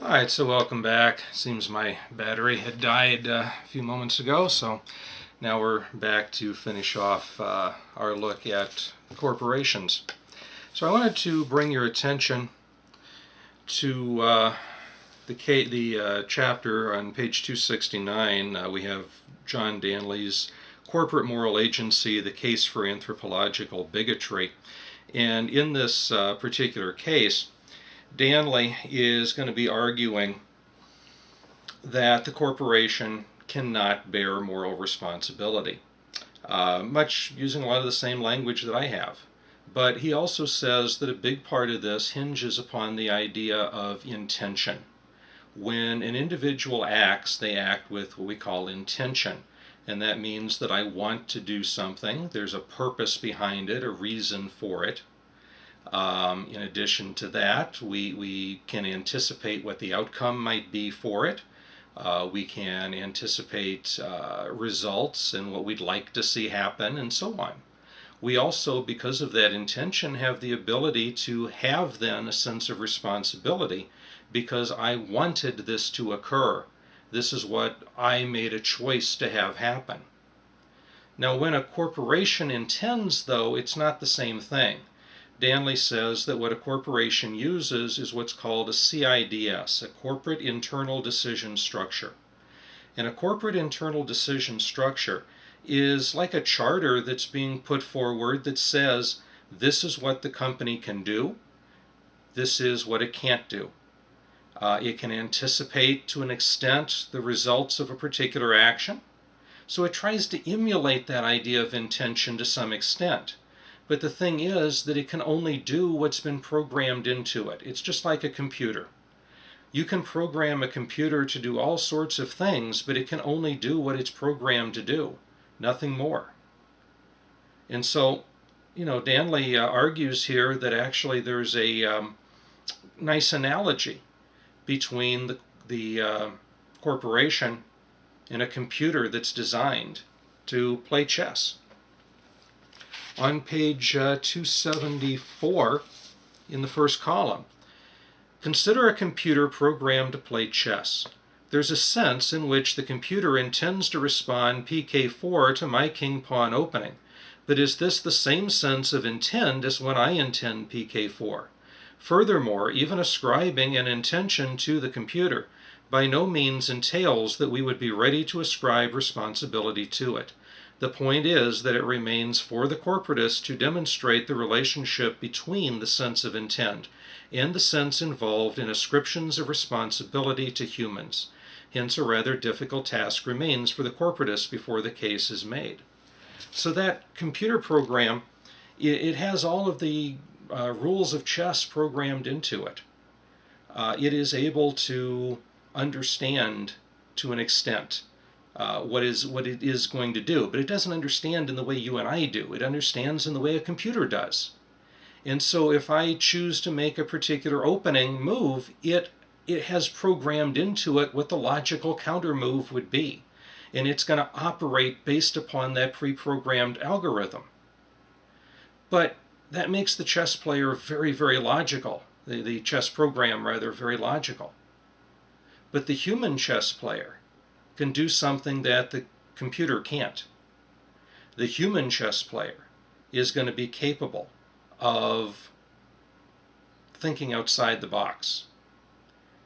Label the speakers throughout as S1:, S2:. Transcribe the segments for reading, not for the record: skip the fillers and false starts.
S1: Alright, so welcome back. Seems my battery had died a few moments ago, so now we're back to finish off our look at corporations. So I wanted to bring your attention to the chapter on page 269. We have John Danley's Corporate Moral Agency, the Case for Anthropological Bigotry. And in this particular case, Danley is going to be arguing that the corporation cannot bear moral responsibility, much using a lot of the same language that I have. But he also says that a big part of this hinges upon the idea of intention. When an individual acts, they act with what we call intention. And that means that I want to do something. There's a purpose behind it, a reason for it. In addition to that, we can anticipate what the outcome might be for it. We can anticipate results and what we'd like to see happen, and so on. We also, because of that intention, have the ability to have then a sense of responsibility because I wanted this to occur. This is what I made a choice to have happen. Now, when a corporation intends, though, it's not the same thing. Danley says that what a corporation uses is what's called a CIDS, a Corporate Internal Decision Structure. And a corporate internal decision structure is like a charter that's being put forward that says this is what the company can do, this is what it can't do. It can anticipate to an extent the results of a particular action. So it tries to emulate that idea of intention to some extent. But the thing is that it can only do what's been programmed into it. It's just like a computer. You can program a computer to do all sorts of things, but it can only do what it's programmed to do, nothing more. And so, Danley argues here that actually there's a nice analogy between the corporation and a computer that's designed to play chess. On page 274, in the first column, consider a computer programmed to play chess. There's a sense in which the computer intends to respond PK4 to my king-pawn opening. But is this the same sense of intend as when I intend PK4? Furthermore, even ascribing an intention to the computer by no means entails that we would be ready to ascribe responsibility to it. The point is that it remains for the corporatist to demonstrate the relationship between the sense of intent and the sense involved in ascriptions of responsibility to humans. Hence, a rather difficult task remains for the corporatist before the case is made. So that computer program, it has all of the rules of chess programmed into it. It is able to understand to an extent what it is going to do, but it doesn't understand in the way you and I do. It understands in the way a computer does. And so if I choose to make a particular opening move, it has programmed into it what the logical counter move would be. And it's going to operate based upon that pre-programmed algorithm. But that makes the chess player very, very logical. The chess program, rather, very logical. But the human chess player can do something that the computer can't. The human chess player is going to be capable of thinking outside the box.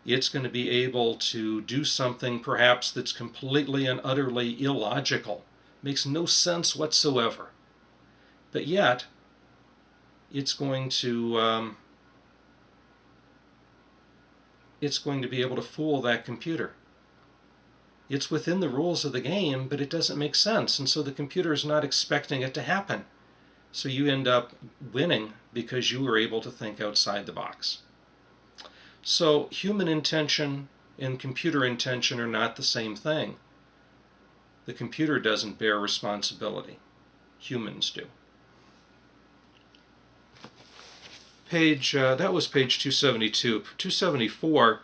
S1: It's going to be able to do something perhaps that's completely and utterly illogical, makes no sense whatsoever. But yet, it's going to be able to fool that computer. It's within the rules of the game, but it doesn't make sense, and so the computer is not expecting it to happen. So you end up winning because you were able to think outside the box. So human intention and computer intention are not the same thing. The computer doesn't bear responsibility. Humans do. That was page 272. 274,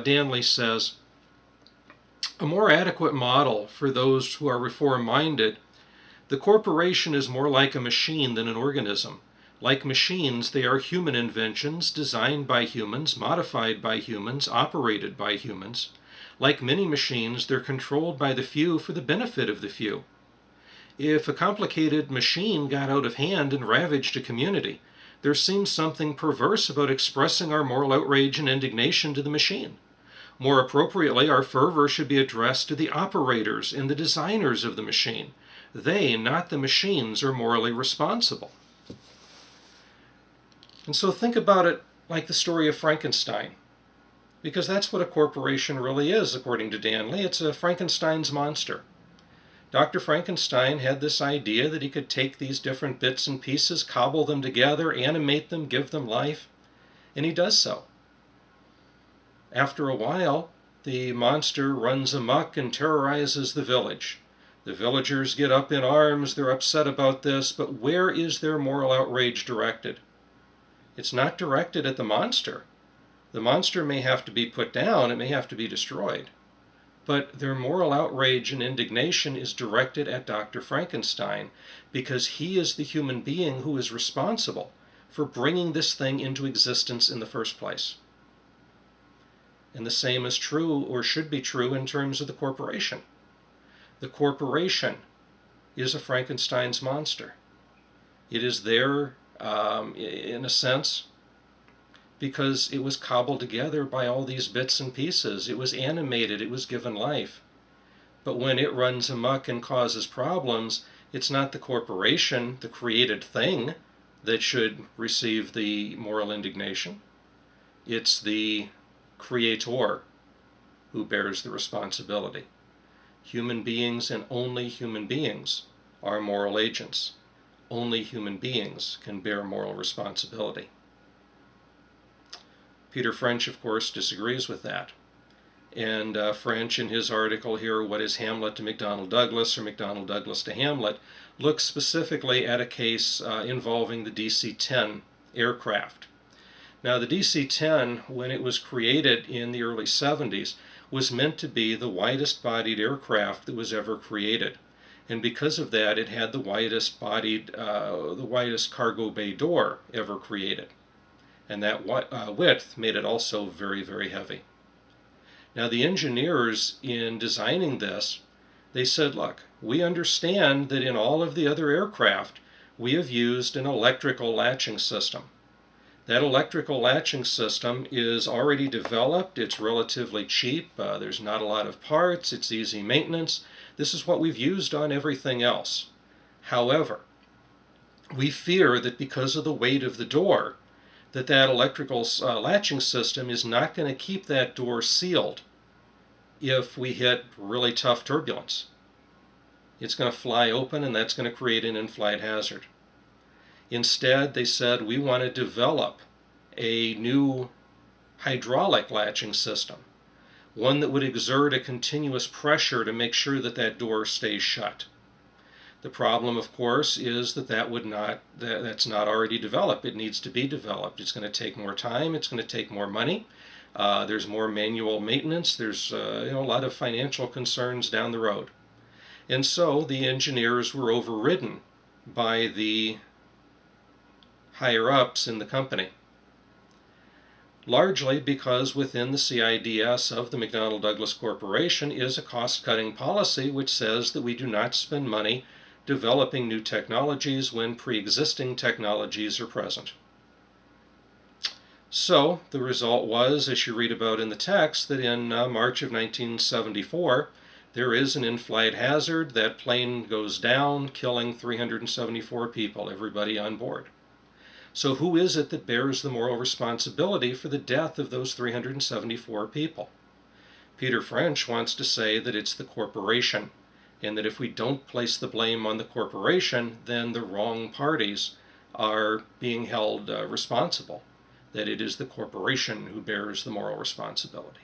S1: Danley says, a more adequate model for those who are reform-minded, the corporation is more like a machine than an organism. Like machines, they are human inventions designed by humans, modified by humans, operated by humans. Like many machines, they're controlled by the few for the benefit of the few. If a complicated machine got out of hand and ravaged a community, there seems something perverse about expressing our moral outrage and indignation to the machine. More appropriately, our fervor should be addressed to the operators and the designers of the machine. They, not the machines, are morally responsible. And so think about it like the story of Frankenstein, because that's what a corporation really is, according to Dan Lee. It's a Frankenstein's monster. Dr. Frankenstein had this idea that he could take these different bits and pieces, cobble them together, animate them, give them life, and he does so. After a while, the monster runs amok and terrorizes the village. The villagers get up in arms, they're upset about this, but where is their moral outrage directed? It's not directed at the monster. The monster may have to be put down, it may have to be destroyed. But their moral outrage and indignation is directed at Dr. Frankenstein because he is the human being who is responsible for bringing this thing into existence in the first place. And the same is true, or should be true, in terms of the corporation. The corporation is a Frankenstein's monster. It is there, in a sense, because it was cobbled together by all these bits and pieces. It was animated, it was given life. But when it runs amok and causes problems, it's not the corporation, the created thing, that should receive the moral indignation. It's the creator who bears the responsibility. Human beings, and only human beings, are moral agents. Only human beings can bear moral responsibility. Peter French, of course, disagrees with that. And French, in his article here, What is Hamlet to McDonnell Douglas, or McDonnell Douglas to Hamlet, looks specifically at a case involving the DC-10 aircraft. Now, the DC-10, when it was created in the early 70s, was meant to be the widest-bodied aircraft that was ever created. And because of that, it had the widest cargo bay door ever created. And that width made it also very, very heavy. Now, the engineers, in designing this, they said, look, we understand that in all of the other aircraft, we have used an electrical latching system. That electrical latching system is already developed, it's relatively cheap, there's not a lot of parts, it's easy maintenance. This is what we've used on everything else. However, we fear that because of the weight of the door, that electrical latching system is not going to keep that door sealed if we hit really tough turbulence. It's going to fly open, and that's going to create an in-flight hazard. Instead, they said, we want to develop a new hydraulic latching system, one that would exert a continuous pressure to make sure that that door stays shut. The problem, of course, is that's not already developed. It needs to be developed. It's going to take more time. It's going to take more money. There's more manual maintenance. There's a lot of financial concerns down the road. And so the engineers were overridden by the higher-ups in the company, largely because within the CIDS of the McDonnell Douglas Corporation is a cost-cutting policy which says that we do not spend money developing new technologies when pre-existing technologies are present. So the result was, as you read about in the text, that in March of 1974, there is an in-flight hazard. That plane goes down, killing 374 people, everybody on board. So who is it that bears the moral responsibility for the death of those 374 people? Peter French wants to say that it's the corporation, and that if we don't place the blame on the corporation, then the wrong parties are being held responsible, that it is the corporation who bears the moral responsibility.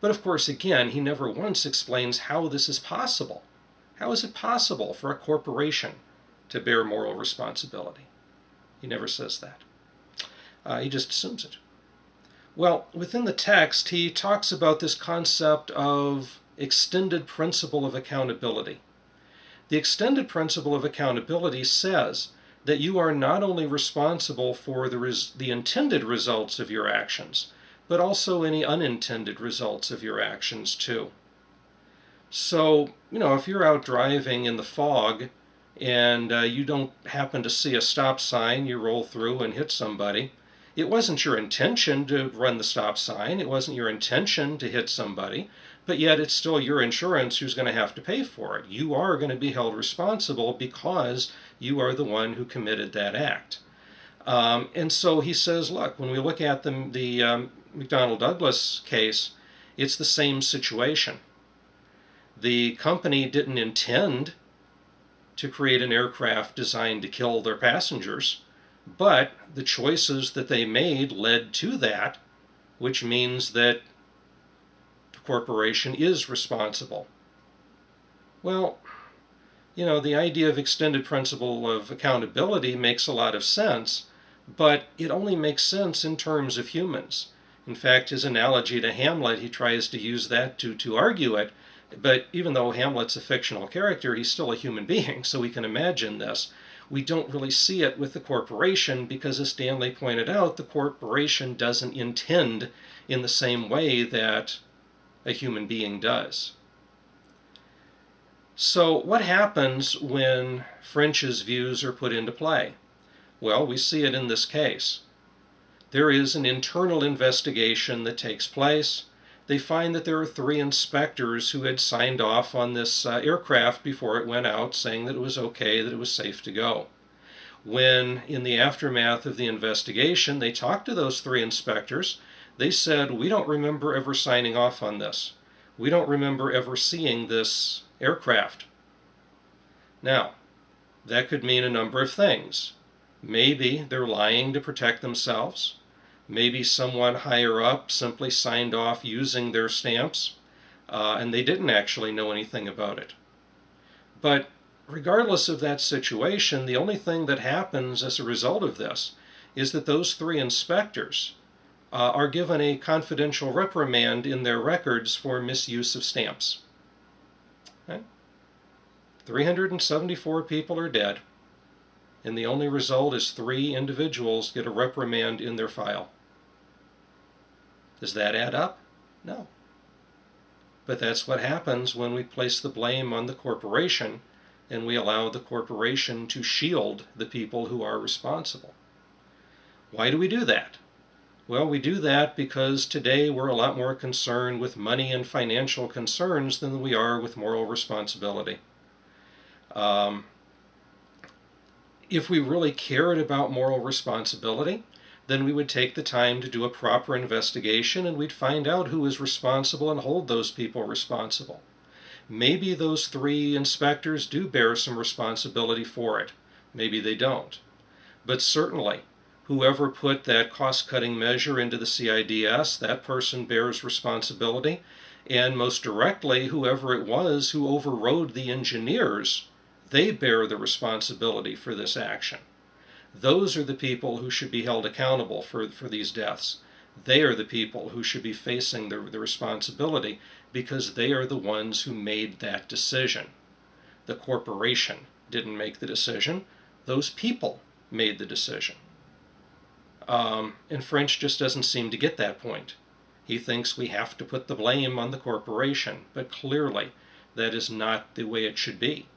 S1: But of course, again, he never once explains how this is possible. How is it possible for a corporation to bear moral responsibility? He never says that. He just assumes it. Well, within the text, he talks about this concept of extended principle of accountability. The extended principle of accountability says that you are not only responsible for the intended results of your actions, but also any unintended results of your actions too. So, if you're out driving in the fog and you don't happen to see a stop sign, you roll through and hit somebody. It wasn't your intention to run the stop sign, it wasn't your intention to hit somebody, but yet it's still your insurance who's going to have to pay for it. You are going to be held responsible because you are the one who committed that act. And so he says, look, when we look at the McDonnell Douglas case, it's the same situation. The company didn't intend to create an aircraft designed to kill their passengers, but the choices that they made led to that, which means that the corporation is responsible. Well, the idea of extended principle of accountability makes a lot of sense, but it only makes sense in terms of humans. In fact, his analogy to Hamlet, he tries to use that to argue it, but even though Hamlet's a fictional character, he's still a human being, so we can imagine this. We don't really see it with the corporation because, as Stanley pointed out, the corporation doesn't intend in the same way that a human being does. So what happens when French's views are put into play? Well, we see it in this case. There is an internal investigation that takes place. They find that there are 3 inspectors who had signed off on this aircraft before it went out, saying that it was okay, that it was safe to go. When, in the aftermath of the investigation, they talked to those 3 inspectors, they said, we don't remember ever signing off on this. We don't remember ever seeing this aircraft. Now, that could mean a number of things. Maybe they're lying to protect themselves. Maybe someone higher up simply signed off using their stamps, and they didn't actually know anything about it. But regardless of that situation, the only thing that happens as a result of this is that those 3 inspectors are given a confidential reprimand in their records for misuse of stamps. Okay? 374 people are dead, and the only result is 3 individuals get a reprimand in their file. Does that add up? No. But that's what happens when we place the blame on the corporation and we allow the corporation to shield the people who are responsible. Why do we do that? Well, we do that because today we're a lot more concerned with money and financial concerns than we are with moral responsibility. If we really cared about moral responsibility, then we would take the time to do a proper investigation and we'd find out who is responsible and hold those people responsible. Maybe those 3 inspectors do bear some responsibility for it. Maybe they don't. But certainly, whoever put that cost-cutting measure into the CIDS, that person bears responsibility. And most directly, whoever it was who overrode the engineers, they bear the responsibility for this action. Those are the people who should be held accountable for these deaths. They are the people who should be facing the responsibility because they are the ones who made that decision. The corporation didn't make the decision. Those people made the decision. And French just doesn't seem to get that point. He thinks we have to put the blame on the corporation, but clearly that is not the way it should be.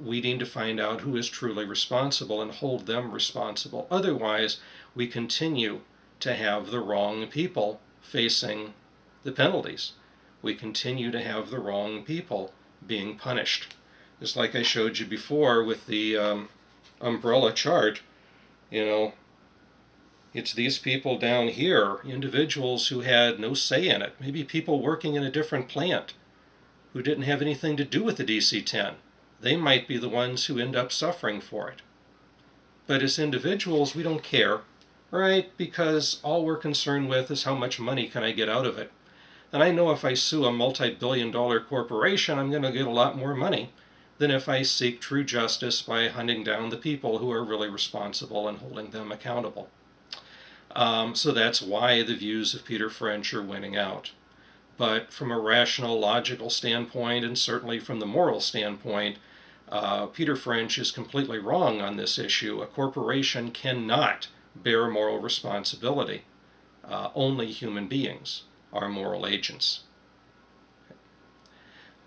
S1: We need to find out who is truly responsible and hold them responsible. Otherwise, we continue to have the wrong people facing the penalties. We continue to have the wrong people being punished. Just like I showed you before with the umbrella chart, it's these people down here, individuals who had no say in it. Maybe people working in a different plant who didn't have anything to do with the DC-10. They might be the ones who end up suffering for it. But as individuals, we don't care, right? Because all we're concerned with is how much money can I get out of it. And I know if I sue a multi-billion-dollar corporation, I'm going to get a lot more money than if I seek true justice by hunting down the people who are really responsible and holding them accountable. So that's why the views of Peter French are winning out. But from a rational, logical standpoint, and certainly from the moral standpoint, Peter French is completely wrong on this issue. A corporation cannot bear moral responsibility. Only human beings are moral agents.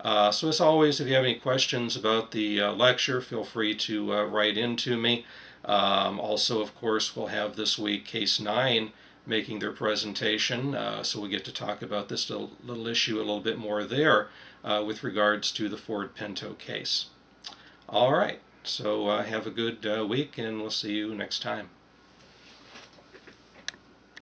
S1: So as always, if you have any questions about the lecture, feel free to write into me. Also, of course, we'll have this week Case 9 making their presentation, so we get to talk about this little issue a little bit more there with regards to the Ford Pinto case. All right, so have a good week, and we'll see you next time.